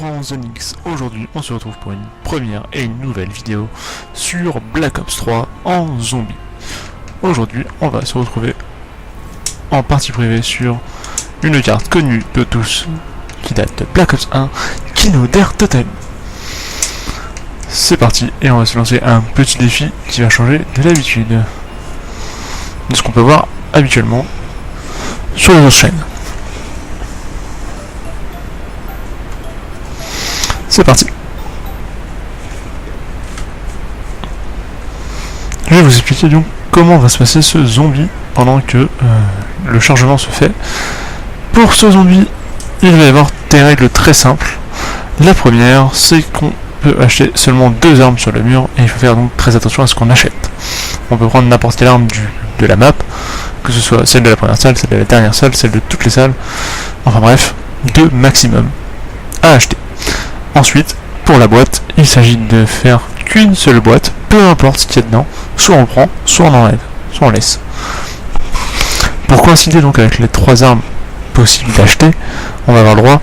Laurent Zonix. Aujourd'hui on se retrouve pour une première et une nouvelle vidéo sur Black Ops 3 en zombie. Aujourd'hui on va se retrouver en partie privée sur une carte connue de tous qui date de Black Ops 1, Kino Der Total. C'est parti et on va se lancer un petit défi qui va changer de l'habitude de ce qu'on peut voir habituellement sur les autres chaînes. C'est parti. Je vais vous expliquer donc comment va se passer ce zombie pendant que le chargement se fait. Pour ce zombie, il va y avoir des règles très simples. La première, c'est qu'on peut acheter seulement 2 armes sur le mur et il faut faire donc très attention à ce qu'on achète. On peut prendre n'importe quelle arme de la map, que ce soit celle de la première salle, celle de la dernière salle, celle de toutes les salles. Enfin bref, 2 maximum à acheter. Ensuite, pour la boîte, il s'agit de faire qu'une seule boîte, peu importe ce qu'il y a dedans, soit on prend, soit on enlève, soit on laisse. Pour coïncider donc avec les 3 armes possibles d'acheter, on va avoir le droit,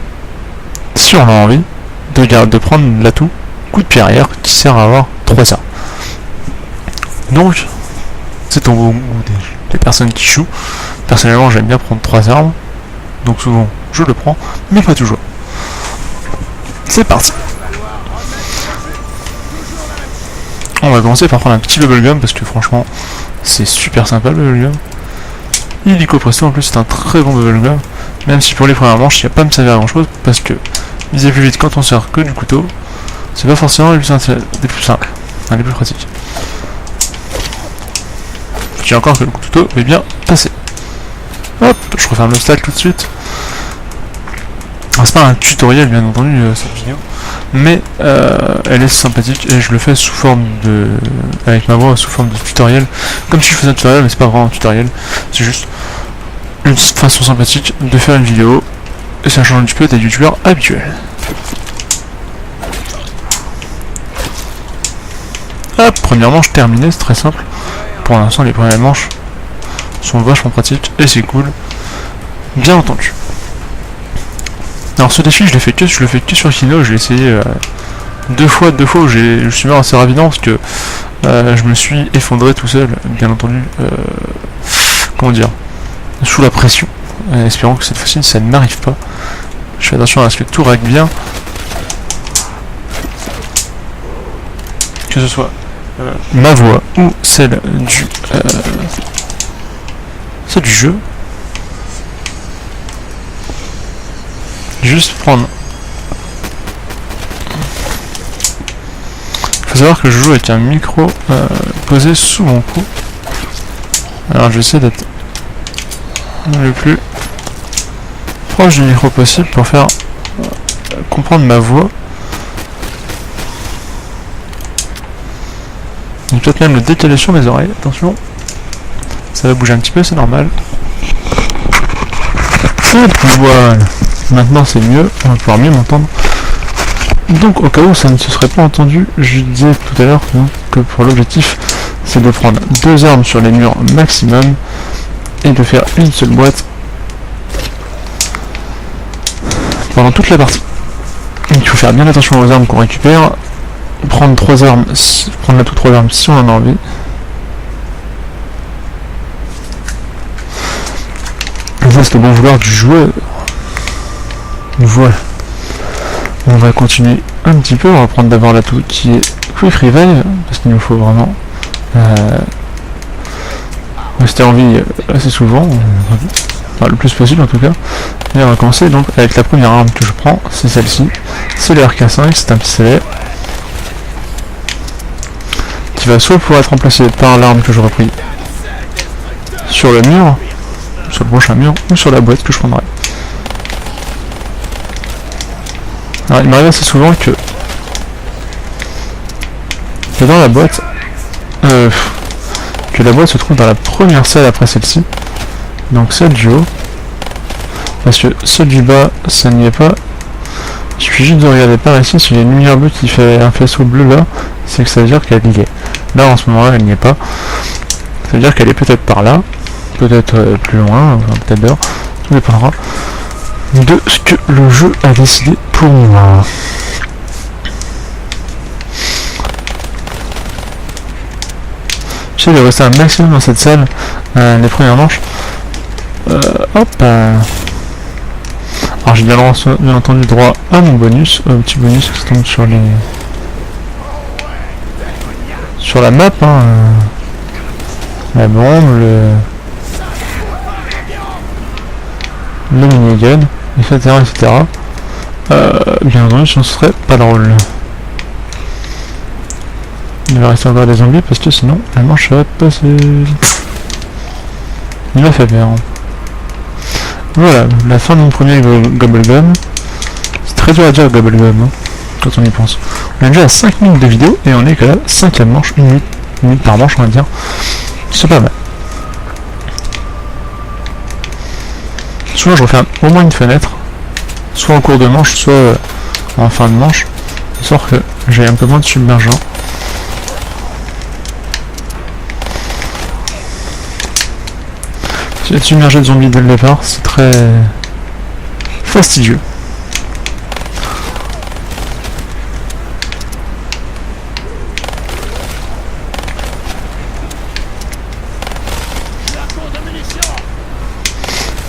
si on a envie, de prendre l'atout coup de pied arrière qui sert à avoir 3 armes. Donc, c'est au goût des personnes qui jouent. Personnellement, j'aime bien prendre 3 armes, donc souvent je le prends, mais pas toujours. C'est parti. On va commencer par prendre un petit bubblegum parce que franchement c'est super sympa le bubblegum. Illico Presto en plus c'est un très bon bubblegum. Même si pour les premières manches il n'y a pas à me servir à grand chose parce que viser plus vite quand on sert que du couteau, c'est pas forcément les plus simples, les plus pratiques. J'ai encore que le couteau est bien passé. Hop, je referme le stack tout de suite. C'est pas un tutoriel bien entendu cette vidéo, mais elle est sympathique et je le fais sous forme de, avec ma voix sous forme de tutoriel, comme si je faisais un tutoriel, mais c'est pas vraiment un tutoriel, c'est juste une façon sympathique de faire une vidéo et ça change un petit peu des youtubeurs habituels. Hop, première manche terminée, c'est très simple. Pour l'instant les premières manches sont vachement pratiques et c'est cool, bien entendu. Alors ce défi je le fais que sur Kino, je l'ai essayé 2 fois où je suis mort assez rapidement parce que je me suis effondré tout seul, bien entendu, comment dire, sous la pression, espérant que cette fois-ci ça ne m'arrive pas. Je fais attention à ce que tout règle bien, que ce soit ma voix ou celle du jeu. Juste prendre. Il faut savoir que je joue avec un micro posé sous mon cou. Alors j'essaie d'être le plus proche du micro possible pour faire comprendre ma voix. Et peut-être même le décaler sur mes oreilles. Attention, ça va bouger un petit peu, c'est normal. Et puis voilà. Maintenant c'est mieux, on va pouvoir mieux m'entendre. Donc au cas où ça ne se serait pas entendu, je disais tout à l'heure que pour l'objectif c'est de prendre 2 armes sur les murs maximum et de faire une seule boîte pendant toute la partie. Donc, il faut faire bien attention aux armes qu'on récupère, prendre 3 armes, prendre l'atout 3 armes si on en a envie. Et ça c'est le bon vouloir du joueur. Voilà. On va continuer un petit peu, on va prendre d'abord l'atout qui est Quick Revive, parce qu'il nous faut vraiment rester en vie assez souvent, enfin, le plus possible en tout cas. Et on va commencer donc avec la première arme que je prends, c'est celle-ci, c'est le RK5, c'est un pistolet qui va soit pouvoir être remplacé par l'arme que j'aurais pris sur le mur, sur le prochain mur, ou sur la boîte que je prendrai. Alors, il m'arrive assez souvent que dans la boîte, que la boîte se trouve dans la première salle après celle-ci, donc celle du haut, parce que celle du bas, ça n'y est pas. Il suffit juste de regarder par ici, s'il y a une lumière bleue qui fait un faisceau bleu là, c'est que ça veut dire qu'elle y est. Là en ce moment-là, elle n'y est pas. Ça veut dire qu'elle est peut-être par là, peut-être plus loin, peut-être dehors, tout dépendra. de ce que le jeu a décidé pour moi. J'essaie de rester un maximum dans cette salle les premières manches. Hop. Alors j'ai bien entendu droit à mon bonus, au petit bonus qui tombe sur les... sur la map, hein. La bombe, le minigun, etc. etc. Bien entendu, sinon ce serait pas drôle. Il va rester encore des zombies parce que sinon la manche va passer. Il m'a fait peur. Voilà, la fin de mon premier Gobblegum. C'est très dur à dire Gobblegum, hein, quand on y pense. On est déjà à 5 minutes de vidéo et on est que la 5ème manche, une minute par manche on va dire. C'est pas mal. Souvent je refais au moins une fenêtre, soit en cours de manche, soit en fin de manche, histoire que j'ai un peu moins de submergents. Si être submergé de zombies dès le départ, c'est très fastidieux.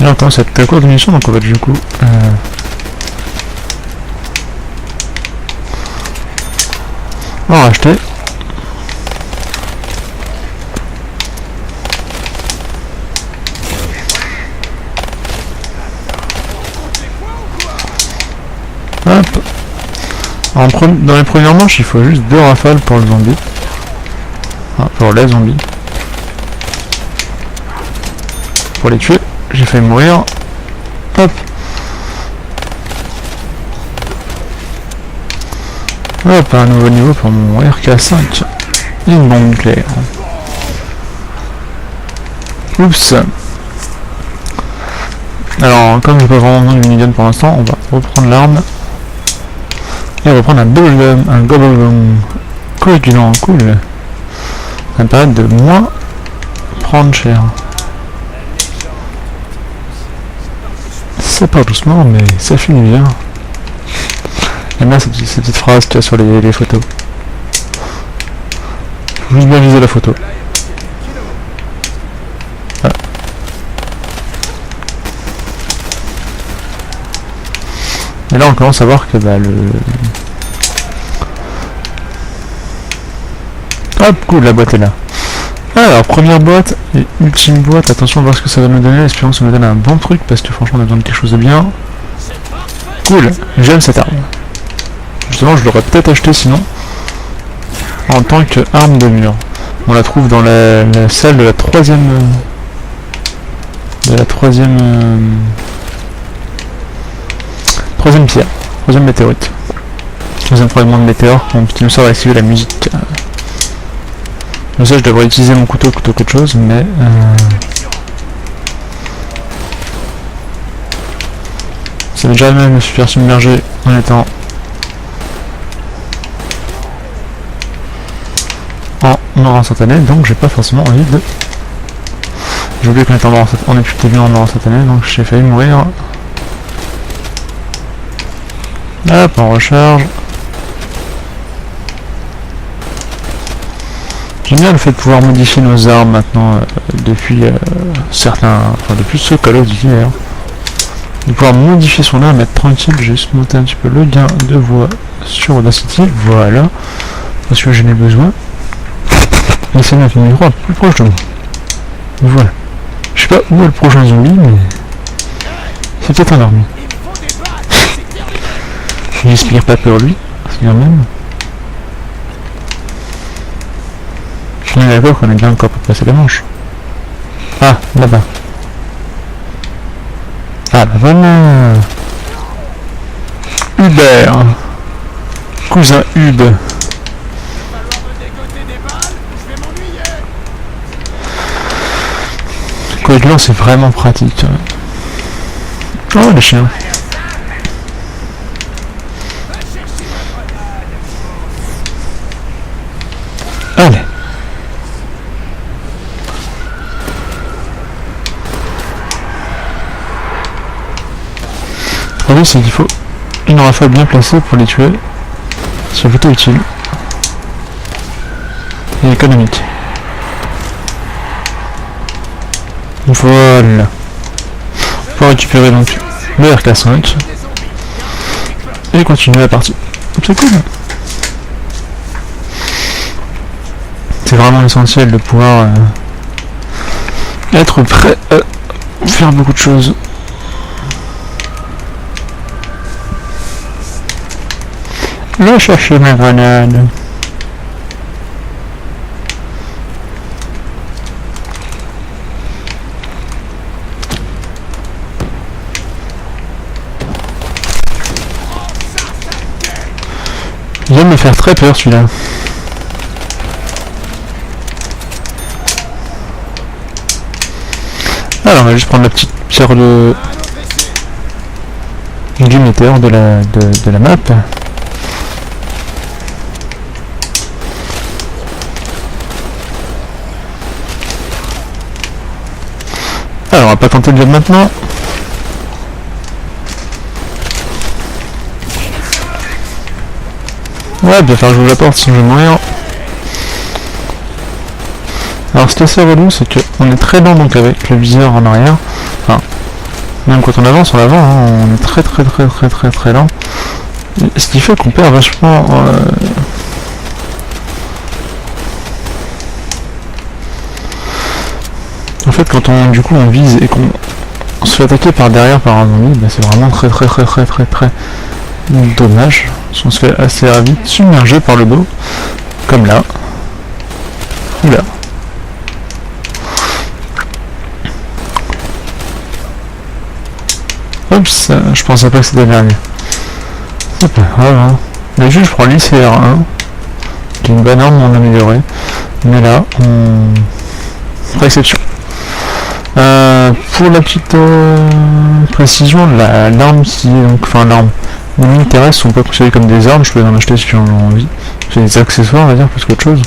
Et là on commence à être à court de munitions, donc on va du coup en racheter. Hop. Dans les premières manches, il faut juste 2 rafales pour le zombie. Enfin, pour les zombies. Pour les tuer, j'ai failli mourir. Hop. Hop, un nouveau niveau pour mon RK5. Une bombe nucléaire. Oups. Alors, comme j'ai pas vraiment besoin de minigun pour l'instant, on va reprendre l'arme. Et reprendre un Gobblegum coagulant, cool. Ça va me permettre de moins prendre cher. Ça part doucement, mais ça finit bien. J'aime bien cette petite phrase qu'il y a sur les photos. Faut juste bien viser la photo. Voilà. Et là on commence à voir que bah, hop, cool, la boîte est là. Alors, première boîte et ultime boîte. Attention à voir ce que ça va nous donner. Espérons que ça nous donne un bon truc parce que franchement on a besoin de quelque chose de bien. Cool, j'aime cette arme. Justement, je l'aurais peut-être acheté sinon en tant qu'arme de mur. On la trouve dans la salle de la troisième pierre, troisième météorite. Troisième fragment de météore qui nous sert à activer la musique. Comme ça, je devrais utiliser mon couteau plutôt qu'autre chose, mais ça m'est jamais me faire submerger en étant en mort instantané, donc j'ai pas forcément envie de... J'ai oublié qu'on est en mort instantané, on est plutôt bien en mort instantané, donc j'ai failli mourir. Hop, on recharge. J'aime bien le fait de pouvoir modifier nos armes maintenant depuis depuis ce Call of Duty d'ailleurs. De pouvoir modifier son arme, être tranquille, j'ai juste monté un petit peu le gain de voix sur Audacity, voilà, parce que j'en ai besoin. Et c'est mettre le micro plus proche de moi. Voilà. Je sais pas où est le prochain zombie, mais c'est peut-être un armée. Il n'inspire pas peur lui, c'est quand même. On est d'accord qu'on est bien encore pour passer la manche. Ah, là-bas. Ah, bah voilà. Hubert. Cousin Hub. Coagulant, c'est vraiment pratique. Oh, les chiens. Allez. théorie, c'est qu'il faut une rafale bien placée pour les tuer. C'est plutôt utile. Et économique. Voilà. Pour récupérer donc le RK5. Et continuer la partie. C'est cool. C'est vraiment essentiel de pouvoir être prêt à faire beaucoup de choses. Je vais chercher ma grenade. Il vient de me faire très peur celui-là. Alors on va juste prendre la petite pierre de du météore de la map. Alors on va pas tenter le job maintenant. Ouais, bien faire jouer la porte si je veux mourir. Alors ce qui est assez relou, c'est qu'on est très lent donc avec le viseur en arrière. Enfin, même quand on avance, on est très lent. Et ce qui fait qu'on perd vachement... En fait, quand on vise et qu'on se fait attaquer par derrière par un zombie, bah, c'est vraiment très dommage. On se fait assez vite submerger par le dos, comme là. Oula. Oups, je pensais pas que c'était dernier. C'est pas grave, hein. Mais juste je prends l'ICR1, qui est une bonne arme non améliorée. Mais là, pas exception. Pour la petite précision, l'arme qui est donc, enfin l'arme, les mines terrestres sont pas considérées comme des armes, je peux en acheter si j'en ai envie. C'est des accessoires, on va dire, plus qu'autre chose.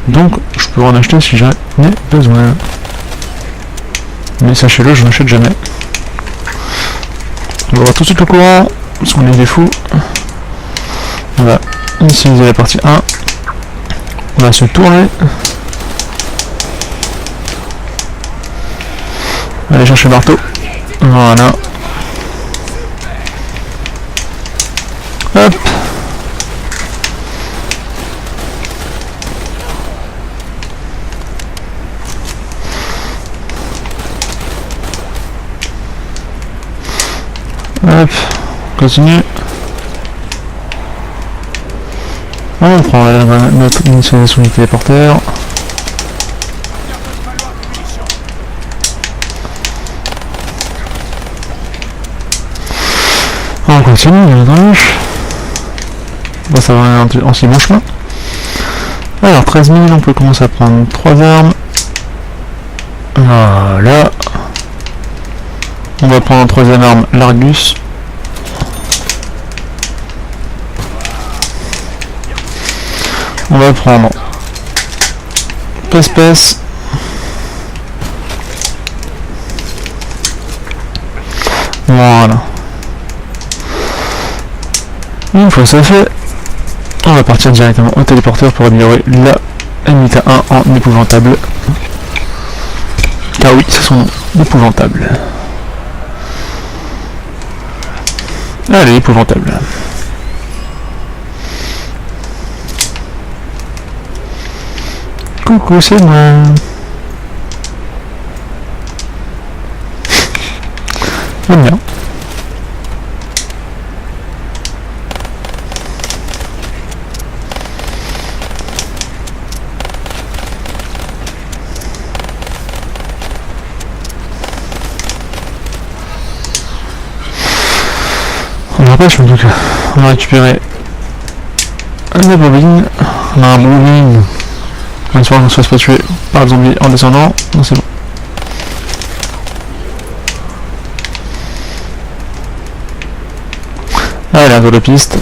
Donc, je peux en acheter si j'en ai besoin. Mais sachez-le, je n'achète jamais. On va voir tout de suite le courant, parce qu'on est des fous. On va initialiser la partie 1. On va se tourner. Aller chercher le marteau. Voilà. Hop. Hop. Continue. On prend notre initialisation du téléporteur. On continue, bien entendu. Bon, ça va en si bon chemin. Alors, 13 000, on peut commencer à prendre 3 armes. Voilà. On va prendre en troisième arme l'Argus. On va prendre Pespès. Voilà. Une fois ça fait, on va partir directement au téléporteur pour améliorer la MK1 en épouvantable. Car oui, c'est son nom, épouvantable. Allez, épouvantable. Coucou, c'est moi. J'aime bien. On n'a pas en tout cas. On a récupéré la bobine. On a un bobine. On espère qu'on se fasse pas tuer par le zombie en descendant. Non, c'est bon. Allez, un de la piste.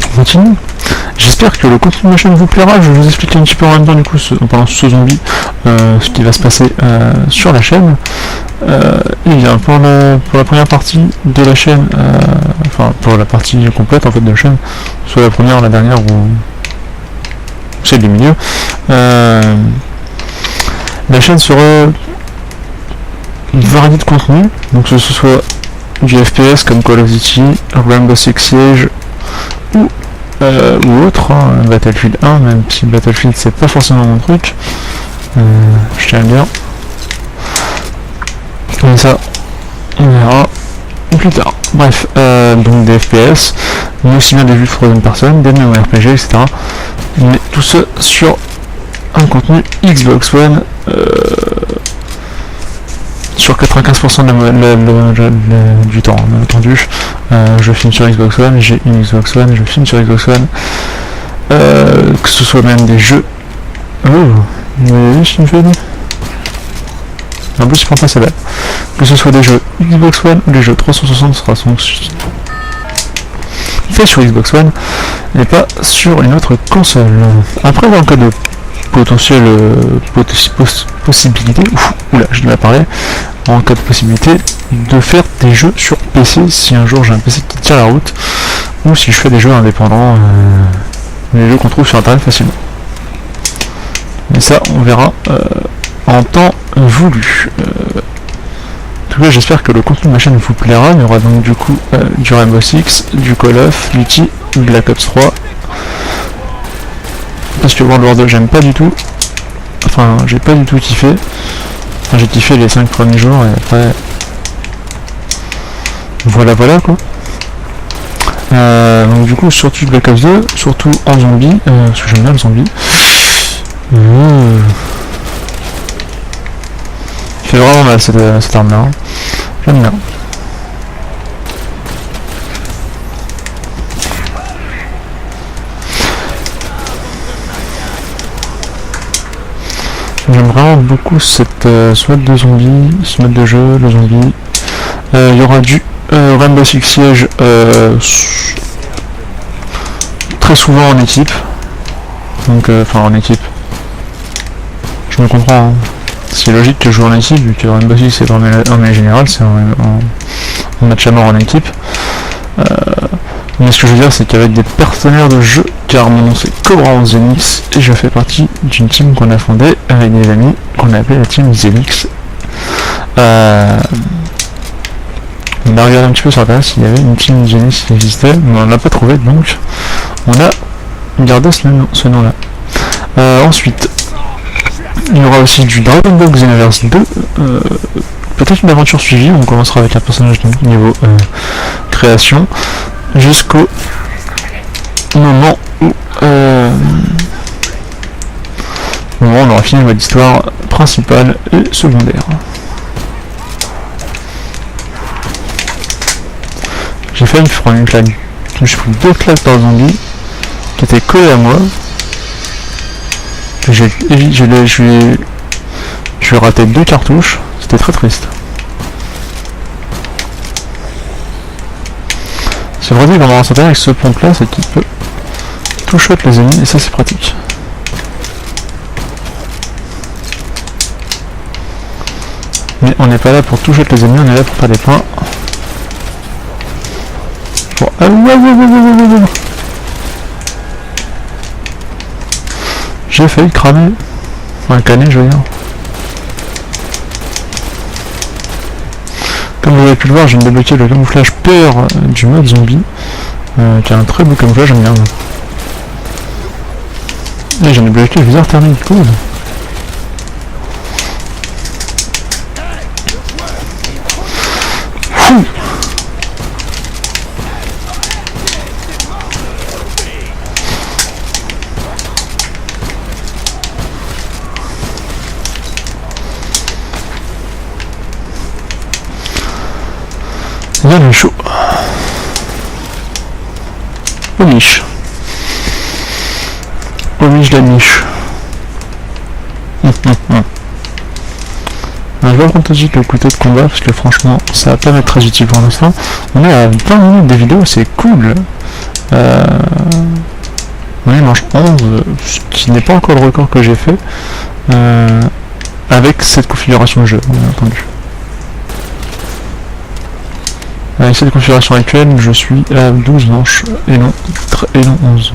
On continue. J'espère que le contenu de ma chaîne vous plaira. Je vais vous expliquer un petit peu en même temps du coup pendant ce zombie ce qui va se passer sur la chaîne. Et bien pour la première partie de la chaîne, enfin pour la partie complète en fait de la chaîne, soit la première, la dernière ou celle du milieu, la chaîne sera une variété de contenu, donc que ce soit du FPS comme Call of Duty, Rainbow Six Siege ou autre, hein, Battlefield 1, même si Battlefield c'est pas forcément mon truc, je tiens à le dire. Mais ça, on verra plus tard. Bref, donc des FPS, mais aussi bien des jeux de troisième personne, des MMORPG, etc. Mais tout ça sur un contenu Xbox One sur 95% du temps, bien entendu. Je filme sur Xbox One, j'ai une Xbox One, je filme sur Xbox One. Que ce soit même des jeux. Oh, vous avez vu ce qu'il me fait? En plus, je prends pas ça belle. Que ce soit des jeux Xbox One ou des jeux 360 sera fait sur Xbox One et pas sur une autre console. Après, dans le cas de potentielle possibilité, oula, je devais parler, en cas de possibilité de faire des jeux sur PC si un jour j'ai un PC qui tient la route, ou si je fais des jeux indépendants, des jeux qu'on trouve sur internet facilement. Mais ça, on verra en temps voulu. En tout cas, j'espère que le contenu de ma chaîne vous plaira. Il y aura donc du coup du Rainbow Six, du Call of Duty, Black Ops 3. Parce que World War 2 j'aime pas du tout. Enfin, j'ai pas du tout kiffé. Enfin, j'ai kiffé les 5 premiers jours et après... Voilà quoi. Donc du coup, surtout Black Ops 2, surtout en zombie, parce que j'aime bien le zombie. Il fait vraiment mal cette arme là, hein. J'aime bien. J'aime vraiment beaucoup cette ce mode de zombie, ce mode de jeu, le zombie. Il y aura du Rainbow Six Siege très souvent en équipe. Donc enfin en équipe. Je me comprends, hein. C'est logique que je joue en équipe, vu que Rainbow Six c'est en mêlée générale, c'est en match à mort en équipe. Mais ce que je veux dire, c'est qu'avec des partenaires de jeu, car mon nom c'est Cobra Zenix, et je fais partie d'une team qu'on a fondée avec des amis, qu'on a appelé la team Zenix. On a regardé un petit peu sur internet s'il y avait une team Zenix qui existait, mais on ne l'a pas trouvé, donc on a gardé ce nom-là. Ensuite, il y aura aussi du Dragon Ball Xenoverse 2, peut-être une aventure suivie, on commencera avec un personnage de niveau création, jusqu'au moment où on aura fini votre histoire principale et secondaire. J'ai failli me prendre une claque. Je suis pris 2 claques par zombie qui étaient collées à moi. Je vais rater 2 cartouches, c'était très triste. C'est vrai qu'on va s'intégrer avec ce pompe là, c'est qu'il peut tout shot les ennemis et ça c'est pratique. Mais on n'est pas là pour tout shot les ennemis, on est là pour faire des points. Bon, j'ai failli cramer un canet, je veux dire. Comme vous avez pu le voir, j'ai débloqué le camouflage peur du mode zombie, qui a un très beau camouflage, j'aime bien. Et j'ai débloqué le viseur thermique, cool. Bien le chaud. Au niche. Au niche la niche. Je vais prendre tout de suite le couteau de combat parce que franchement ça va pas m'être très utile pour l'instant. On est à 20 minutes des vidéos, c'est cool. Oui, il mange 11, ce qui n'est pas encore le record que j'ai fait avec cette configuration de jeu, bien entendu. Avec cette configuration actuelle, je suis à 12 manches et non 11.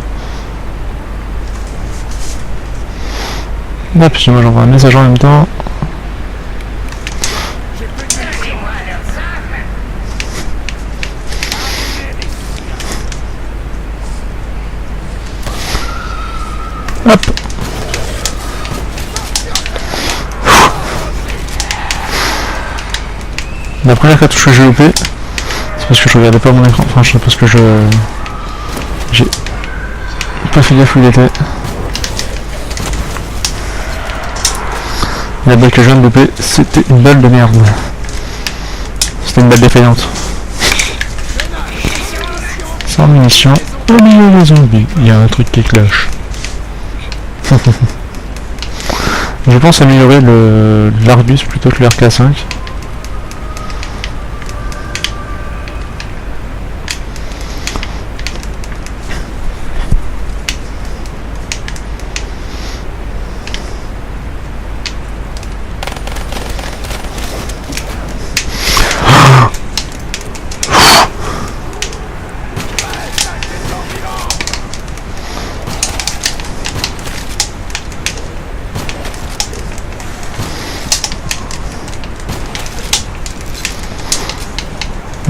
Ah, puis moi j'envoie un message en même temps. Hop. La première cartouche que j'ai loupée, c'est parce que je regardais pas mon écran. Enfin, je sais parce que j'ai pas fait gaffe où il était. La balle que je viens de louper, c'était une balle de merde. C'était une balle défaillante. Sans munitions, au milieu des zombies, il y a un truc qui cloche. Je pense améliorer l'Argus plutôt que le RK5.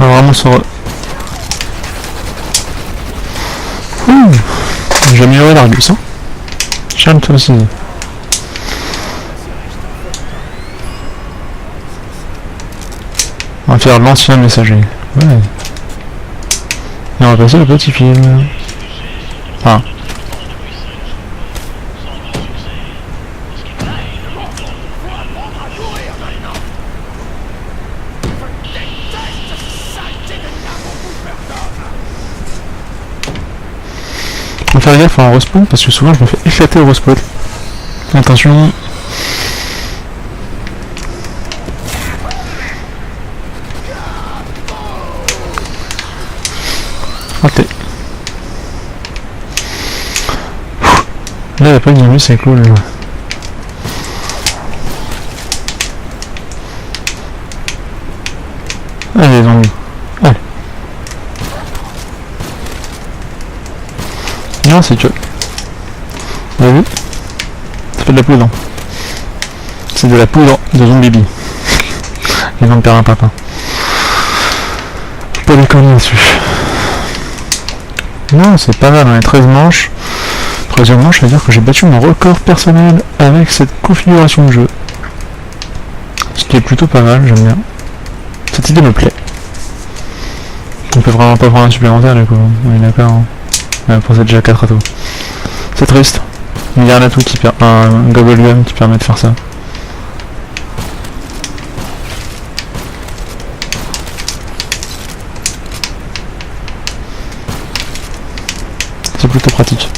On va vraiment sur... J'ai amélioré l'Argus, hein. Charme toi aussi. On va faire l'ancien messager. Ouais. Et on va passer au petit film. Enfin. Faut faire gaffe en respawn parce que souvent je me fais éclater au respawn. Attention. Raté. Là il n'y a pas de zombies, c'est cool. Allez les zombies. Allez. Non, c'est que... Vous avez vu? Ça fait de la poudre. C'est de la poudre de zombie bee. Et non de père un papa. Faut pas déconner là-dessus. Non, c'est pas mal, on est 13 manches. 13e manche, ça veut dire que j'ai battu mon record personnel avec cette configuration de jeu. Ce qui est plutôt pas mal, j'aime bien. Cette idée me plaît. On peut vraiment pas prendre un supplémentaire du coup, on est d'accord. Hein. Pour cette déjà 4 atos. C'est triste. Il y a un atout qui permet un Gobblegum qui permet de faire ça. C'est plutôt pratique.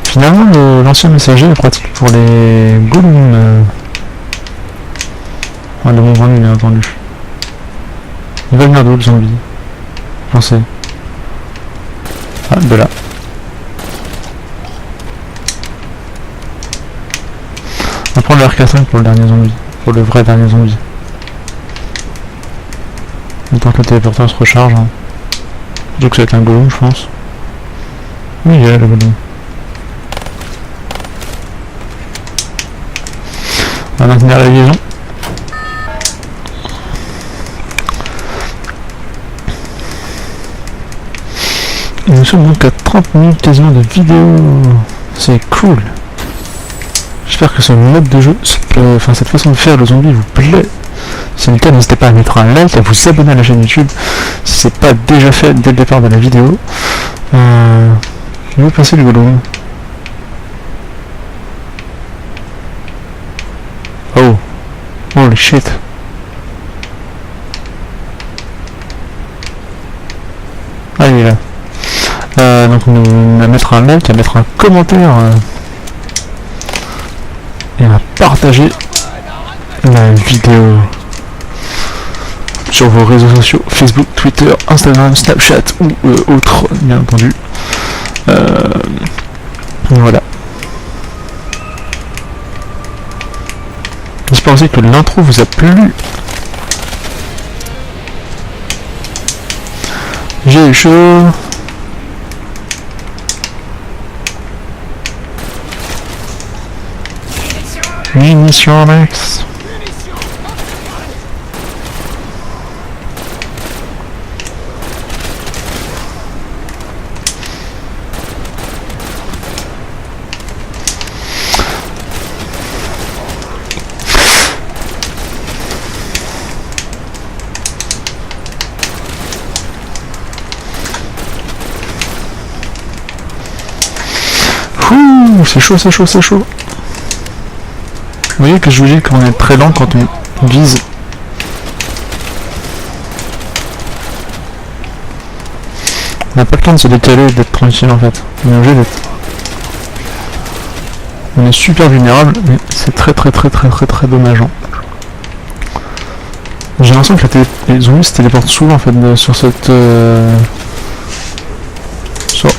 Finalement, l'ancien messager est pratique pour les golems. De mon point de vue, bien entendu. Il va venir d'où le zombie? J'en sais. Ah, de là. On va prendre le RK5 pour le dernier zombie. Pour le vrai dernier zombie. Le temps que le téléporteur se recharge. Hein. Donc ça va être un golem, je pense. Oui, il y a le golem. On va maintenir la liaison. Nous sommes donc à 30 minutes quasiment de vidéo. C'est cool. J'espère que ce mode de jeu, enfin cette façon de faire le zombie vous plaît. Si c'est le cas, n'hésitez pas à mettre un like, à vous abonner à la chaîne YouTube si c'est pas déjà fait dès le départ de la vidéo. Je vais passer du volume. Oh, holy shit. Ah, il est là. Donc on va mettre un like, à mettre un commentaire et à partager la vidéo sur vos réseaux sociaux, Facebook, Twitter, Instagram, Snapchat ou autres, bien entendu. Voilà. J'espère aussi que l'intro vous a plu. J'ai eu chaud. Munitions max. Ouh, c'est chaud, c'est chaud, c'est chaud. Vous voyez que je vous dis qu'on est très lent quand on vise. On n'a pas le temps de se décaler et d'être tranquille en fait. On est obligé d'être. On est super vulnérable, mais c'est très dommageant. J'ai l'impression que les zombies se téléportent souvent en fait sur cette. Sur.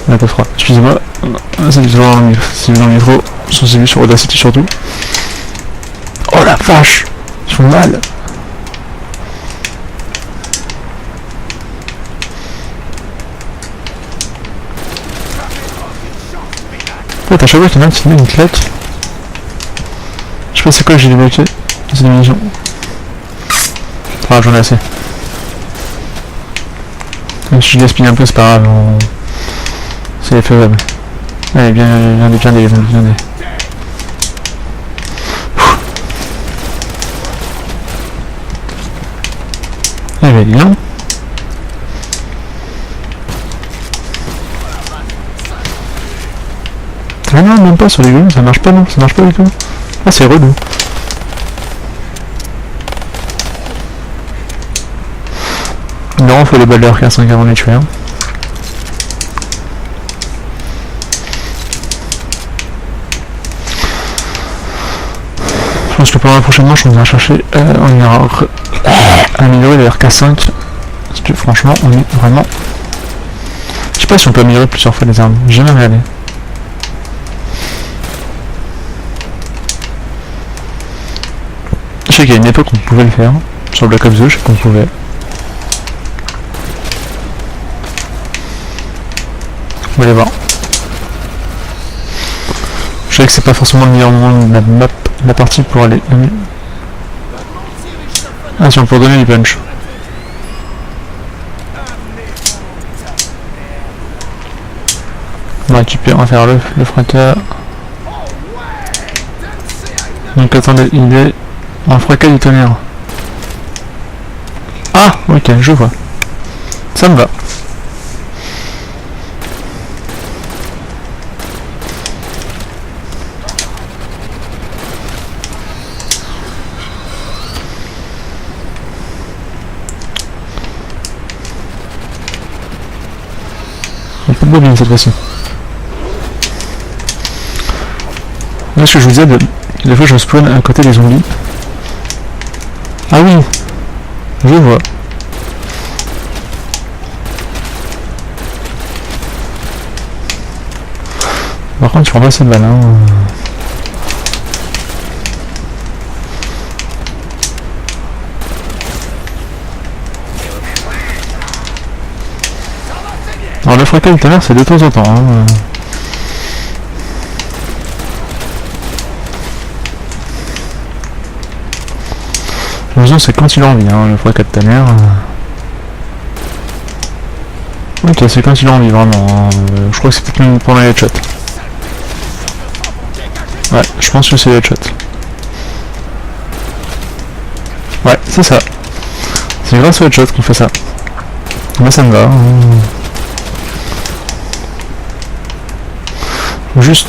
On a pas froid. Excusez-moi. C'est visuel dans le micro. Sur Audacity surtout. Oh la vache! Ils font mal! En fait, à chaque fois qu'il y en a un qui met une claque. Je sais pas c'est quoi que j'ai débloqué. C'est des munitions. Ah, j'en ai assez. Même si je gaspille un peu, c'est pas grave. C'est faisable. Allez, bien des. Eh ben, bien. Ah non, même pas sur les grenouilles, ça marche pas, non, ça marche pas du tout. Ah, c'est relou. Non, faut les balles de RK5 avant de les tuer. Hein. Je pense que pendant la prochaine manche, on ira chercher, on ira améliorer les RK5. Parce que franchement, on est vraiment. Je sais pas si on peut améliorer plusieurs fois les armes. J'ai jamais regardé. Je sais qu'il y a une époque où on pouvait le faire. Sur Black Ops 2, je sais qu'on pouvait. On va aller voir. Je sais que c'est pas forcément le meilleur moment de la map, la partie pour aller. Ah, si on peut donner du punch. On va récupérer, on va faire le fracas. Donc attendez, il est en fracas du tonnerre. Ah, ok, je vois. Ça me va. Il n'y a pas de bobine cette fois-ci. Là, ce que je vous disais, des fois je spawn à côté des zombies. Ah oui, je vois. Par contre, tu prends pas assez de balles. Hein. Alors le fracas tout à l'heure, c'est de temps en temps. Hein. L'impression c'est quand il a envie, hein, le fracas de ta mère. Ok, c'est quand il a envie, vraiment. Hein. Je crois que c'est peut-être même pendant les headshots. Ouais, je pense que c'est les headshots. Ouais, c'est ça. C'est grâce aux headshots qu'on fait ça. Moi ça me va. Juste.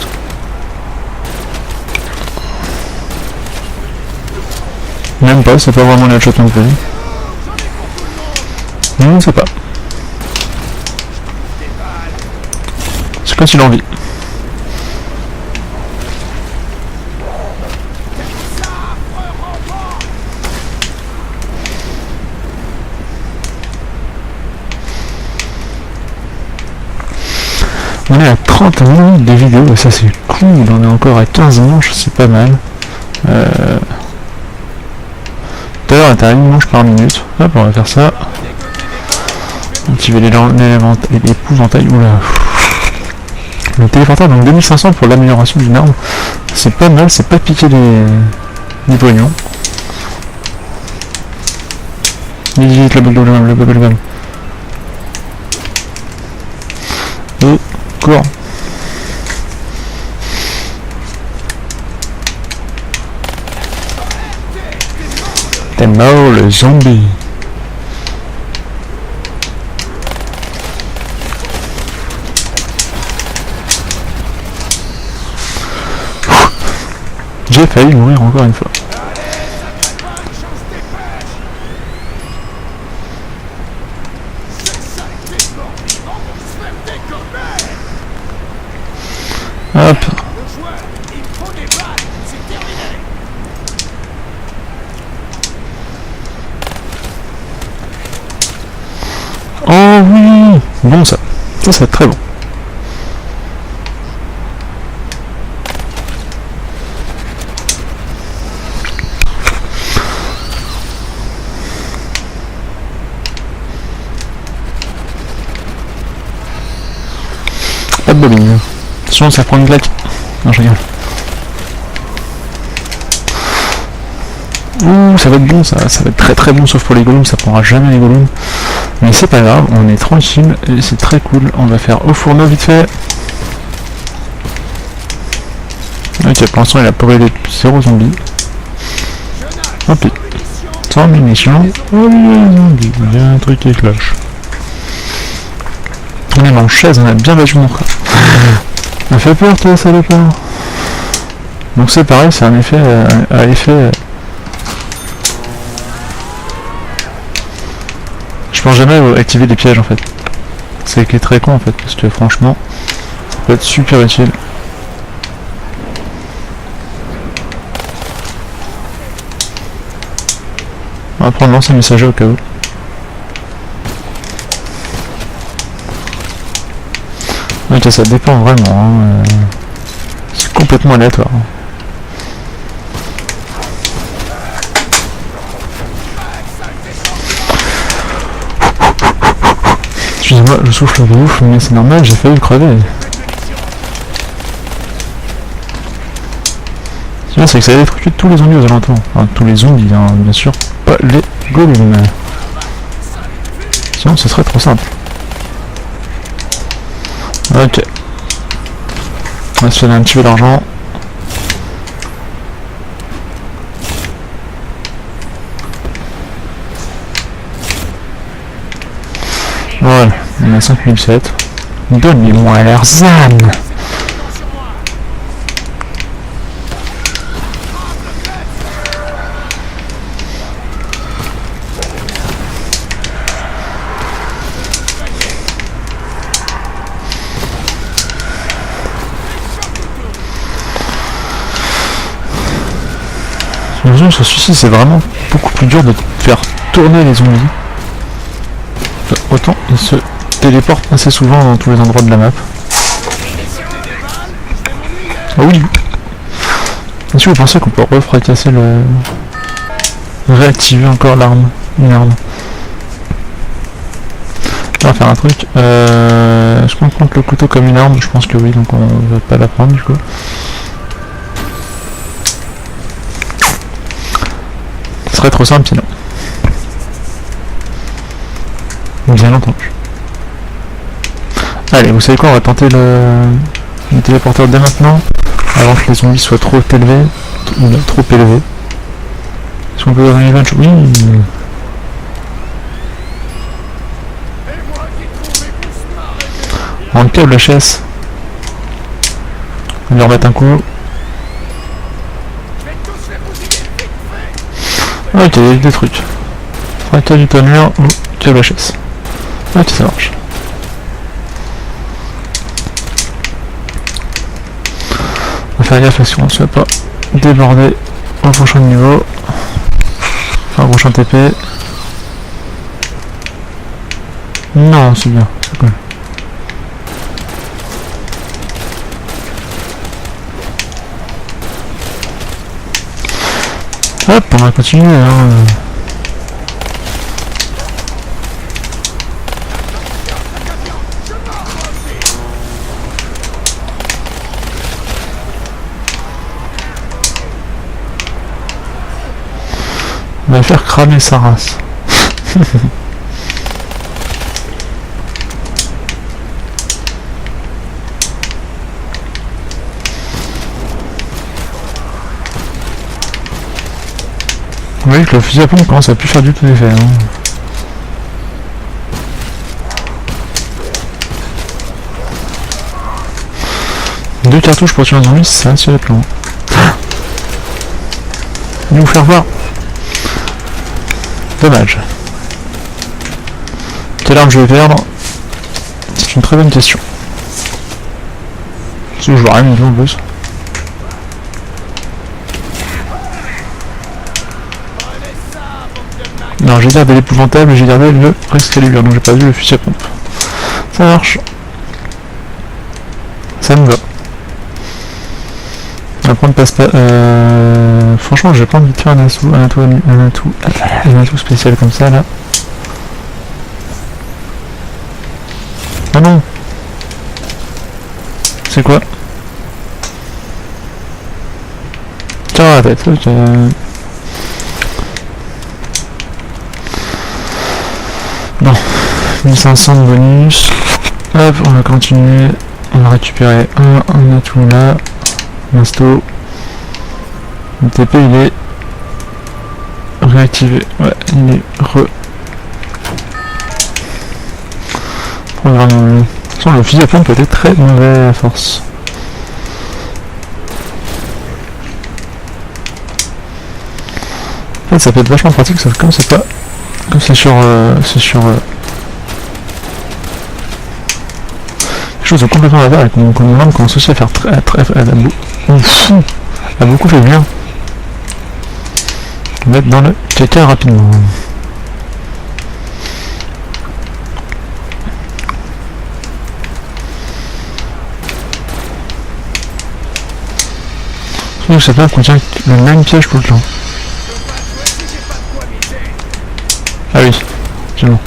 Même pas, c'est pas vraiment le headshot non plus. Non, on sait pas. C'est quand il a envie. On est à 30 minutes de vidéo, ça c'est cool, on est encore à 15 manches, c'est pas mal. Tout à l'heure on était à 1 manche par minute, hop on va faire ça. Activer l'épouvantail, oula. Le téléporteur, donc 2500 pour l'amélioration d'une arme, c'est pas mal, c'est pas piquer les poignons. Vite le bubblegum. Oh, cours. T'es mort le zombie. J'ai failli mourir encore une fois. Hop. Oh oui. Bon ça va être très bon. Pas de bobine. Attention, ça prend une claque. Non, je rigole. Ouh, ça va être bon, ça va être très très bon, sauf pour les golems, ça prendra jamais les golems. Mais c'est pas grave, on est tranquille et c'est très cool. On va faire au fourneau vite fait. Ok, pour l'instant il a pas brûlé 0 zombies. Hop, sans munitions. Oh il y a un truc qui cloche. On est en chaise, on a bien battu mon frère. Ça fait peur toi salopard. Donc c'est pareil, c'est un effet à effet. Je pense jamais activer des pièges en fait. C'est qui est très con en fait, parce que franchement, ça peut être super utile. On va prendre l'ancien messager au cas où. Ok, ça dépend vraiment. Hein. C'est complètement aléatoire. Excusez-moi, je souffle de ouf, mais c'est normal, j'ai failli crever. Ce qui est, c'est que ça a électrocuté tous les zombies aux alentours. Enfin, tous les zombies, hein, bien sûr. Pas les golems. Sinon, ce serait trop simple. Ok. On va se faire un petit peu d'argent. Voilà, on a 5007. Donnez-moi leurs âmes. Sur celui-ci, c'est vraiment beaucoup plus dur de faire tourner les zombies. Autant ils se téléportent assez souvent dans tous les endroits de la map. Ah oui. Est-ce que vous pensez qu'on peut refracasser le... réactiver encore l'arme, une arme? On va faire un truc. Est-ce qu'on compte le couteau comme une arme? Je pense que oui, donc on va pas la prendre du coup. Ce serait trop simple sinon. Bien entendu. Allez, vous savez quoi, on va tenter le téléporteur dès maintenant, avant que les zombies soient trop élevés. Trop élevés. Est-ce qu'on peut avoir un event? Oui. On câble la chaise. On va leur mettre un coup. Ok, il y a des trucs. Fracture du tournure ou câble la chaise. Ok, ça marche. On va faire gaffe à ce qu'on ne soit pas débordé au prochain niveau. Enfin, au prochain TP. Non, c'est bien, c'est cool. Hop, on va continuer. Hein. On va faire cramer sa race. Vous voyez que le fusil à pompe commence à plus faire du tout d'effet. Hein. Deux cartouches pour tuer un zombie, c'est un tir de plomb. Venez vous faire voir. Dommage. Quelle arme je vais perdre? C'est une très bonne question. Parce que je vois rien du tout en plus. Non, j'ai gardé l'épouvantable et j'ai gardé le Excalibur, donc j'ai pas vu le fusil à pompe. Ça marche. Ça me va. On va prendre passe pas. Franchement, j'ai pas envie de faire un atout spécial comme ça là. Ah non. C'est quoi? Tiens la tête. Ok. Bon, 1500 de bonus. Hop, on va continuer. On va récupérer un atout là. Insto. Le TP il est réactivé. Ouais, il est programme. De toute façon, le fusil à pompe peut être très mauvais à force. En fait, ça peut être vachement pratique, sauf comme c'est pas. Comme c'est sur. Quelque chose de complètement à faire et qu'on commence aussi à faire a beaucoup fait bien. Mettre dans le caca rapidement. Cette map contient le même piège tout le temps. Ah oui, c'est bon.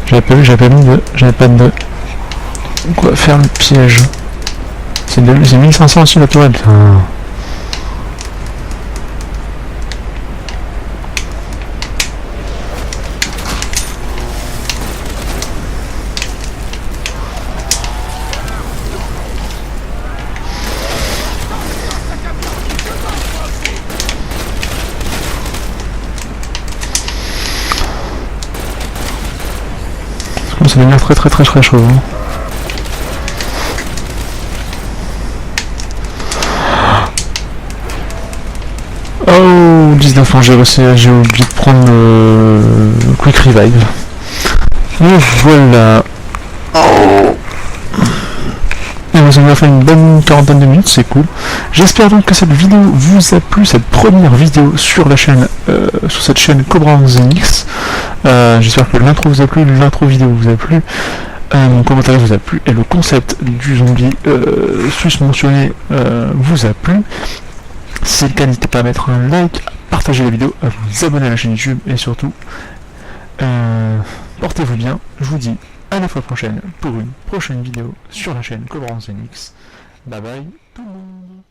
J'avais pas vu, j'avais pas de quoi faire le piège. C'est 1500 aussi la tourelle. Enfin... Ça va devenir très chaud. Hein. Oh, 19 ans, j'ai oublié de prendre Quick Revive. Et voilà. Oh. Et bon, ça nous a fait une bonne quarantaine de minutes, c'est cool. J'espère donc que cette vidéo vous a plu, cette première vidéo sur la chaîne, sur cette chaîne Cobra on the Mix. J'espère que l'intro vous a plu, l'intro vidéo vous a plu, mon commentaire vous a plu, et le concept du zombie sus mentionné vous a plu. Si c'est le cas, n'hésitez pas à mettre un like, à partager la vidéo, à vous abonner à la chaîne YouTube, et surtout, portez-vous bien. Je vous dis à la fois prochaine pour une prochaine vidéo sur la chaîne Cobra on the Mix. Bye bye tout le monde.